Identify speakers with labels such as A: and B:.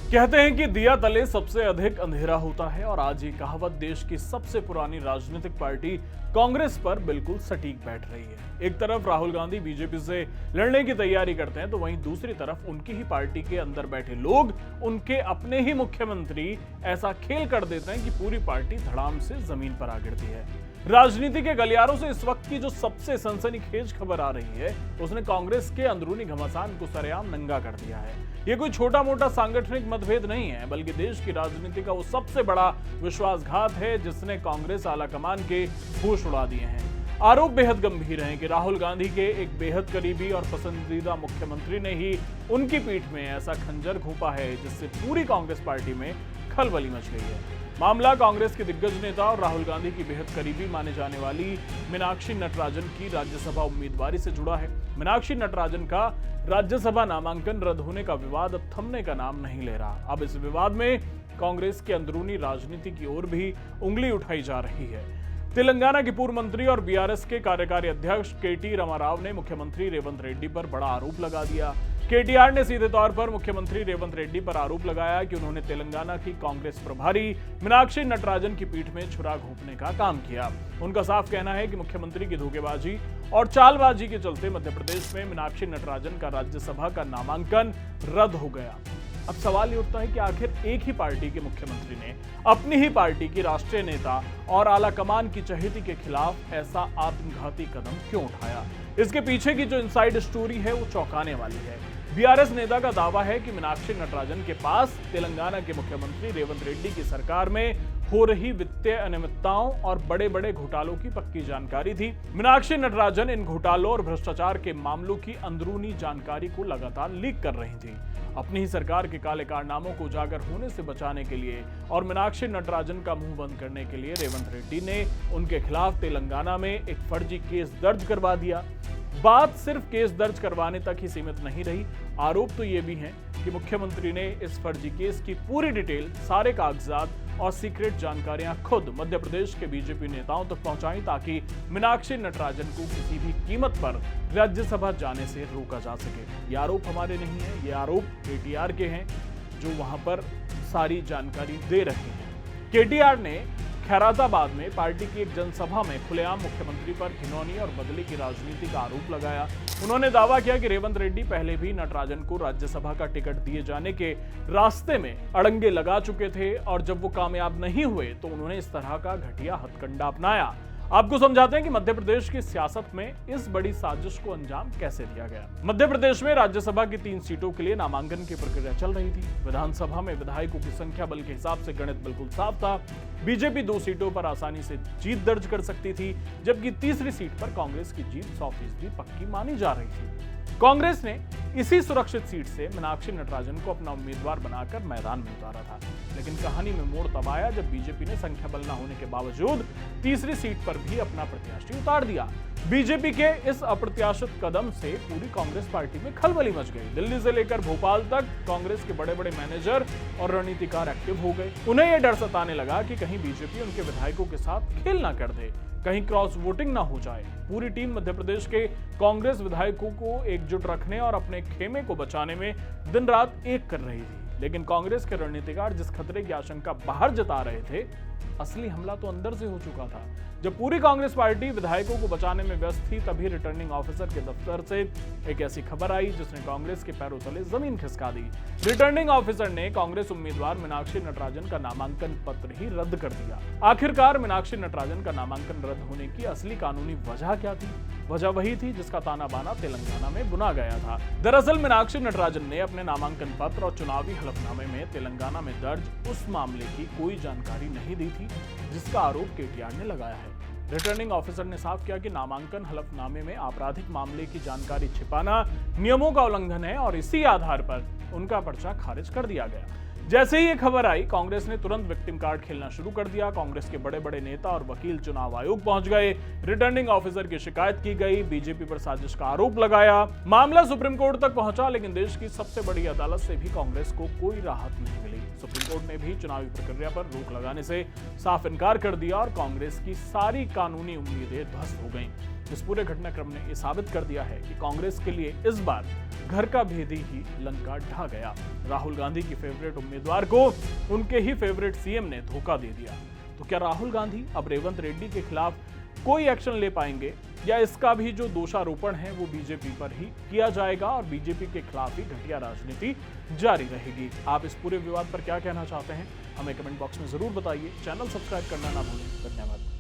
A: कहते हैं कि दिया तले सबसे अधिक अंधेरा होता है और आज ये कहावत देश की सबसे पुरानी राजनीतिक पार्टी कांग्रेस पर बिल्कुल सटीक बैठ रही है। एक तरफ राहुल गांधी बीजेपी से लड़ने की तैयारी करते हैं तो वहीं दूसरी तरफ उनकी ही पार्टी के अंदर बैठे लोग, उनके अपने ही मुख्यमंत्री ऐसा खेल कर देते हैं कि पूरी पार्टी धड़ाम से जमीन पर आ गिरती है। राजनीति के गलियारों से इस वक्त की जो सबसे सनसनीखेज खबर आ रही है उसने कांग्रेस के अंदरूनी घमासान को सरेआम नंगा कर दिया है। ये कोई छोटा मोटा सांगठनिक मतभेद नहीं है, बल्कि देश की राजनीति का वो सबसे बड़ा विश्वासघात है जिसने कांग्रेस आलाकमान के होश उड़ा दिए हैं। आरोप बेहद गंभीर हैं कि राहुल गांधी के एक बेहद करीबी और पसंदीदा मुख्यमंत्री ने ही उनकी पीठ में ऐसा खंजर घोंपा है जिससे पूरी कांग्रेस पार्टी में खलबली मच गई है। मामला कांग्रेस के दिग्गज नेता और राहुल गांधी की बेहद करीबी माने जाने वाली मीनाक्षी नटराजन की राज्यसभा उम्मीदवारी से जुड़ा है। मीनाक्षी नटराजन का राज्यसभा नामांकन रद्द होने का विवाद अब थमने का नाम नहीं ले रहा। अब इस विवाद में कांग्रेस की अंदरूनी राजनीति की ओर भी उंगली उठाई जा रही है। तेलंगाना के पूर्व मंत्री और बीआरएस के कार्यकारी अध्यक्ष केटी रामाराव ने मुख्यमंत्री रेवंत रेड्डी पर बड़ा आरोप लगा दिया। केटीआर ने सीधे तौर पर मुख्यमंत्री रेवंत रेड्डी पर आरोप लगाया कि उन्होंने तेलंगाना की कांग्रेस प्रभारी मीनाक्षी नटराजन की पीठ में छुरा घोंपने का काम किया। उनका साफ कहना है कि मुख्यमंत्री की धोखेबाजी और चालबाजी के चलते मध्य प्रदेश में मीनाक्षी नटराजन का राज्यसभा का नामांकन रद्द हो गया। अब सवाल ये उठता है कि आखिर एक ही पार्टी के मुख्यमंत्री ने अपनी ही पार्टी की राष्ट्रीय नेता और आलाकमान की चहेती के खिलाफ ऐसा आत्मघाती कदम क्यों उठाया। इसके पीछे की जो इनसाइड स्टोरी है वो चौंकाने वाली है। बीआरएस नेता का दावा है कि मीनाक्षी नटराजन के पास तेलंगाना के मुख्यमंत्री रेवंत रेड्डी की सरकार में हो रही वित्तीय अनियमितताओं और बड़े बड़े घोटालों की पक्की जानकारी थी। मीनाक्षी नटराजन इन घोटालों और भ्रष्टाचार के मामलों की अंदरूनी जानकारी को लगातार लीक कर रही थी। अपनी ही सरकार के काले कारनामों को उजागर होने से बचाने के लिए और मीनाक्षी नटराजन का मुंह बंद करने के लिए रेवंत रेड्डी ने उनके खिलाफ तेलंगाना में एक फर्जी केस दर्ज करवा दिया। बात सिर्फ केस दर्ज करवाने तक ही सीमित नहीं रही, आरोप तो ये भी हैं कि मुख्यमंत्री ने इस फर्जी केस की पूरी डिटेल, सारे कागजात और सीक्रेट जानकारियां खुद मध्य प्रदेश के बीजेपी नेताओं तक पहुंचाई ताकि मीनाक्षी नटराजन को किसी भी कीमत पर राज्यसभा जाने से रोका जा सके। ये आरोप हमारे नहीं है, ये आरोप केटीआर के हैं जो वहां पर सारी जानकारी दे रहे हैं। केटीआर ने खैराताबाद में पार्टी की एक जनसभा में खुलेआम मुख्यमंत्री पर घिनौनी और बदले की राजनीति का आरोप लगाया। उन्होंने दावा किया कि रेवंत रेड्डी पहले भी नटराजन को राज्यसभा का टिकट दिए जाने के रास्ते में अड़ंगे लगा चुके थे और जब वो कामयाब नहीं हुए तो उन्होंने इस तरह का घटिया हथकंडा अपनाया। आपको समझाते हैं कि मध्य प्रदेश की सियासत में इस बड़ी साजिश को अंजाम कैसे दिया गया। मध्य प्रदेश में राज्यसभा की 3 सीटों के लिए नामांकन की प्रक्रिया चल रही थी। विधानसभा में विधायकों की संख्या बल के हिसाब से गणित बिल्कुल साफ था। बीजेपी 2 सीटों पर आसानी से जीत दर्ज कर सकती थी, जबकि तीसरी सीट पर कांग्रेस की जीत 100% पक्की मानी जा रही थी। कांग्रेस ने इसी सुरक्षित सीट से मीनाक्षी नटराजन को अपना उम्मीदवार बनाकर मैदान में उतारा था, लेकिन कहानी में मोड़ तब आया जब बीजेपी ने संख्या बल न होने के बावजूद तीसरी सीट पर भी अपना प्रत्याशी उतार दिया। बीजेपी के इस अप्रत्याशित कदम से पूरी कांग्रेस पार्टी में खलबली मच गई। दिल्ली से लेकर भोपाल तक कांग्रेस के बड़े बड़े मैनेजर और रणनीतिकार एक्टिव हो गए। उन्हें यह डर सताने लगा कि कहीं बीजेपी उनके विधायकों के साथ खेल ना कर दे, कहीं क्रॉस वोटिंग ना हो जाए। पूरी टीम मध्य प्रदेश के कांग्रेस विधायकों को एकजुट रखने और अपने खेमे को बचाने में दिन रात एक कर रही थी, लेकिन कांग्रेस के रणनीतिकार जिस खतरे की आशंका बाहर जता रहे थे, असली हमला तो अंदर से हो चुका था। जब पूरी कांग्रेस पार्टी विधायकों को बचाने में व्यस्त थी, तभी रिटर्निंग ऑफिसर के दफ्तर से एक ऐसी खबर आई जिसने कांग्रेस के पैरों तले जमीन खिसका दी। रिटर्निंग ऑफिसर ने कांग्रेस उम्मीदवार मीनाक्षी नटराजन का नामांकन पत्र ही रद्द कर दिया। आखिरकार मीनाक्षी नटराजन का नामांकन रद्द होने की असली कानूनी वजह क्या थी? वजह वही थी जिसका ताना बाना तेलंगाना में बुना गया था। दरअसल मीनाक्षी नटराजन ने अपने नामांकन पत्र और चुनावी हलफनामे में तेलंगाना में दर्ज उस मामले की कोई जानकारी नहीं दी थी जिसका आरोप केटीआर ने लगाया है। रिटर्निंग ऑफिसर ने साफ किया कि नामांकन हलफनामे में आपराधिक मामले की जानकारी छिपाना नियमों का उल्लंघन है और इसी आधार पर उनका पर्चा खारिज कर दिया गया। जैसे ही ये खबर आई, कांग्रेस ने तुरंत विक्टिम कार्ड खेलना शुरू कर दिया। कांग्रेस के बड़े बड़े नेता और वकील चुनाव आयोग पहुंच गए। रिटर्निंग ऑफिसर की शिकायत की गई, बीजेपी पर साजिश का आरोप लगाया। मामला सुप्रीम कोर्ट तक पहुंचा, लेकिन देश की सबसे बड़ी अदालत से भी कांग्रेस को कोई राहत नहीं मिली। सुप्रीम कोर्ट ने भी चुनावी प्रक्रिया पर रोक लगाने से साफ इनकार कर दिया और कांग्रेस की सारी कानूनी उम्मीदें ध्वस्त हो गईं। इस पूरे घटनाक्रम ने यह साबित कर दिया है कि कांग्रेस के लिए इस बार घर का भेदी ही लंका ढा गया। राहुल गांधी की फेवरेट उम्मीदवार को उनके ही फेवरेट सीएम ने धोखा दे दिया। तो क्या राहुल गांधी अब रेवंत रेड्डी के खिलाफ कोई एक्शन ले पाएंगे, या इसका भी जो दोषारोपण है वो बीजेपी पर ही किया जाएगा और बीजेपी के खिलाफ ही घटिया राजनीति जारी रहेगी? आप इस पूरे विवाद पर क्या कहना चाहते हैं, हमें कमेंट बॉक्स में जरूर बताइए। चैनल सब्सक्राइब करना ना भूलें। धन्यवाद।